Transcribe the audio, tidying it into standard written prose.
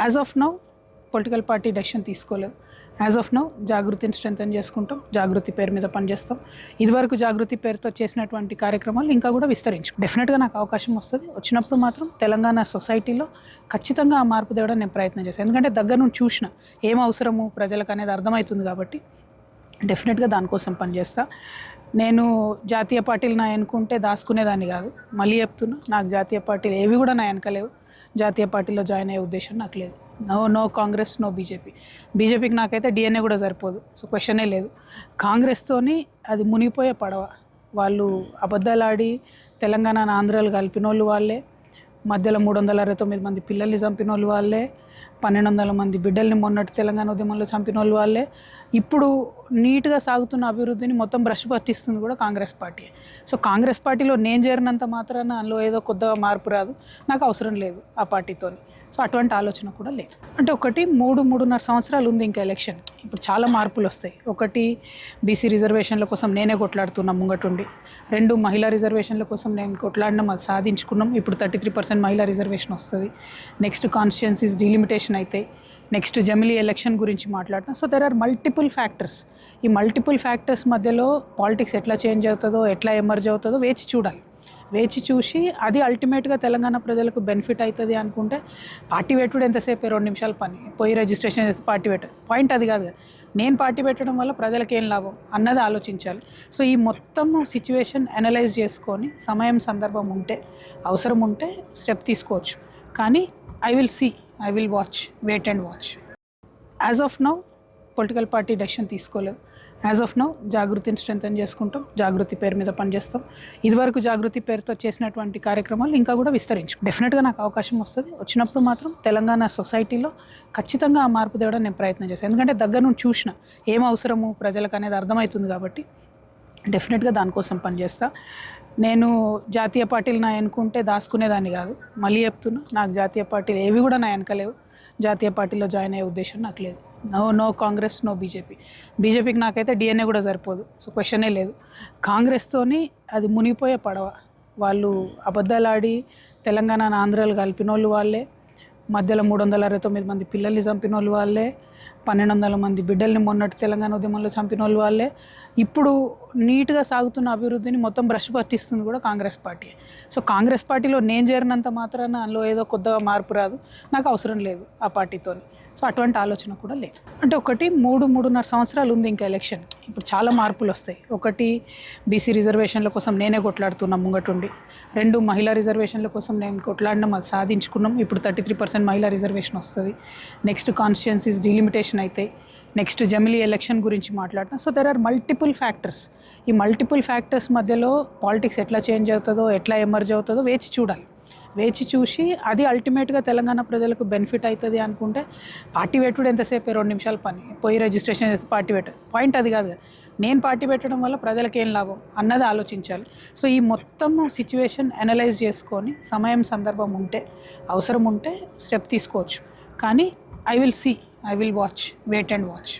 As of now political party decision తీసుకోలేదు. As of now జాగృతిని strengthen చేసుకుంటాం, జాగృతి పేరు మీద పనిచేస్తాం. ఇదివరకు జాగృతి పేరుతో చేసినటువంటి కార్యక్రమాలు ఇంకా కూడా విస్తరించు. డెఫినెట్గా నాకు అవకాశం వస్తుంది. వచ్చినప్పుడు మాత్రం తెలంగాణ సొసైటీలో ఖచ్చితంగా ఆ మార్పు తేవడం నేను ప్రయత్నం చేస్తాను. ఎందుకంటే దగ్గర నుంచి చూసిన ఏం అవసరము ప్రజలకు అనేది అర్థమవుతుంది కాబట్టి డెఫినెట్గా దానికోసం పనిచేస్తా. నేను జాతీయ పార్టీలు నా ఎన్నుకుంటే దాచుకునేదాన్ని కాదు. మళ్ళీ చెప్తున్నా, నాకు జాతీయ పార్టీలు ఏవి కూడా నా వెనకలేవు. జాతీయ పార్టీలో జాయిన్ అయ్యే ఉద్దేశం నాకు లేదు. No Congress, no BJP. బీజేపీకి నాకైతే డిఎన్ఏ కూడా సరిపోదు, సో క్వశ్చనే లేదు. కాంగ్రెస్తోని అది మునిగిపోయే పడవ. వాళ్ళు అబద్ధాలాడి తెలంగాణ ఆంధ్రాలు కలిపిన వాళ్ళు వాళ్ళే, మధ్యలో 369 మంది పిల్లల్ని చంపిన వాళ్ళు వాళ్ళే, 1200 మంది బిడ్డల్ని మొన్నటి తెలంగాణ ఉద్యమంలో చంపిన వాళ్ళు వాళ్ళే. ఇప్పుడు నీట్గా సాగుతున్న అభివృద్ధిని మొత్తం బ్రష్ పట్టిస్తుంది కూడా కాంగ్రెస్ పార్టీ. సో కాంగ్రెస్ పార్టీలో నేను చేరినంత మాత్రాన అందులో ఏదో కొత్తగా మార్పు రాదు. నాకు అవసరం లేదు ఆ పార్టీతోని. సో అటువంటి ఆలోచన కూడా లేదు. అంటే ఒకటి 3-3.5 సంవత్సరాలు ఉంది ఇంకా ఎలక్షన్కి. ఇప్పుడు చాలా మార్పులు వస్తాయి. ఒకటి, బీసీ రిజర్వేషన్ల కోసం నేనే కొట్లాడుతున్నా ముంగటుండి. 2, మహిళా రిజర్వేషన్ల కోసం నేను కొట్లాడినాం, అది సాధించుకున్నాం. ఇప్పుడు 33% మహిళా రిజర్వేషన్ వస్తుంది. నెక్స్ట్ కాన్స్టిట్యుయెన్సీస్ డీలిమిటేషన్ అయితే, నెక్స్ట్ జమిలీ ఎలక్షన్ గురించి మాట్లాడతాం. So there are multiple factors. ఈ మల్టిపుల్ ఫ్యాక్టర్స్ మధ్యలో పాలిటిక్స్ ఎట్లా చేంజ్ అవుతుందో, ఎట్లా ఎమర్జ్ అవుతుందో వేచి చూడాలి. వేచి చూసి అది అల్టిమేట్గా తెలంగాణ ప్రజలకు బెనిఫిట్ అవుతుంది అనుకుంటే పార్టీ పెట్టుడు ఎంతసేపు 2 నిమిషాల పని. పోయి రిజిస్ట్రేషన్ చేస్తే పార్టీ పెట్టారు. పాయింట్ అది కాదు కదా, నేను పార్టీ పెట్టడం వల్ల ప్రజలకు ఏం లాభం అన్నది ఆలోచించాలి. సో ఈ మొత్తం సిచ్యువేషన్ అనలైజ్ చేసుకొని సమయం సందర్భం ఉంటే, అవసరం ఉంటే స్టెప్ తీసుకోవచ్చు. కానీ I will watch, wait and watch. As of now political party decision తీసుకోలేదు. యాజ్ ఆఫ్ నౌ జాగృతిని స్ట్రెంథెన్ చేసుకుంటాం, జాగృతి పేరు మీద పనిచేస్తాం. ఇదివరకు జాగృతి పేరుతో చేసినటువంటి కార్యక్రమాలు ఇంకా కూడా విస్తరించు. డెఫినెట్గా నాకు అవకాశం వస్తుంది. వచ్చినప్పుడు మాత్రం తెలంగాణ సొసైటీలో ఖచ్చితంగా ఆ మార్పు తేవడం నేను ప్రయత్నం చేస్తాను. ఎందుకంటే దగ్గర నుంచి చూసిన ఏం అవసరము ప్రజలకు అనేది అర్థమవుతుంది కాబట్టి డెఫినెట్గా దానికోసం పనిచేస్తా. నేను జాతీయ పార్టీలు నా ఎన్నుకుంటే దాచుకునేదాన్ని కాదు. మళ్ళీ చెప్తున్నా, నాకు జాతీయ పార్టీలు ఏవి కూడా నా వెనకలేవు. జాతీయ పార్టీలో జాయిన్ అయ్యే ఉద్దేశం నాకు లేదు. No Congress, no BJP. బీజేపీకి నాకైతే డిఎన్ఏ కూడా సరిపోదు, సో క్వశ్చనే లేదు. కాంగ్రెస్తోని అది మునిగిపోయే పడవ. వాళ్ళు అబద్ధాలాడి తెలంగాణ ఆంధ్రాలు కలిపిన వాళ్ళు వాళ్ళే, మధ్యలో 369 మంది పిల్లల్ని చంపిన వాళ్ళు వాళ్ళే, 1200 మంది బిడ్డల్ని మొన్నటి తెలంగాణ ఉద్యమంలో చంపిన వాళ్ళు వాళ్ళే. ఇప్పుడు నీట్గా సాగుతున్న అభివృద్ధిని మొత్తం బ్రష్ పట్టిస్తుంది కూడా కాంగ్రెస్ పార్టీ. సో కాంగ్రెస్ పార్టీలో నేను చేరినంత మాత్రాన అందులో ఏదో కొత్తగా మార్పు రాదు. నాకు అవసరం లేదు ఆ పార్టీతోని. సో అటువంటి ఆలోచన కూడా లేదు. అంటే ఒకటి 3-3.5 సంవత్సరాలు ఉంది ఇంకా ఎలక్షన్కి. ఇప్పుడు చాలా మార్పులు వస్తాయి. ఒకటి, బీసీ రిజర్వేషన్ల కోసం నేనే కొట్లాడుతున్నా ముంగటుండి. 2, మహిళా రిజర్వేషన్ల కోసం నేను కొట్లాడినాం, అది సాధించుకున్నాం. ఇప్పుడు 33% మహిళా రిజర్వేషన్ వస్తుంది. నెక్స్ట్ కాన్స్టిట్యుయెన్సీస్ డీలిమిటేషన్ అయితే, నెక్స్ట్ జమిలీ ఎలక్షన్ గురించి మాట్లాడతాం. So there are multiple factors. ఈ మల్టిపుల్ ఫ్యాక్టర్స్ మధ్యలో పాలిటిక్స్ ఎట్లా చేంజ్ అవుతుందో, ఎట్లా ఎమర్జ్ అవుతుందో వేచి చూడాలి. వేచి చూసి అది అల్టిమేట్గా తెలంగాణ ప్రజలకు బెనిఫిట్ అవుతుంది అనుకుంటే పార్టీ పెట్టుడు ఎంతసేపు 2 నిమిషాల పని. పోయి రిజిస్ట్రేషన్ చేస్తే పార్టీ పెట్టారు. పాయింట్ అది కాదు కదా, నేను పార్టీ పెట్టడం వల్ల ప్రజలకు ఏం లాభం అన్నది ఆలోచించాలి. సో ఈ మొత్తం సిచ్యువేషన్ అనలైజ్ చేసుకొని సమయం సందర్భం ఉంటే, అవసరం ఉంటే స్టెప్ తీసుకోవచ్చు. కానీ I will watch, wait and watch.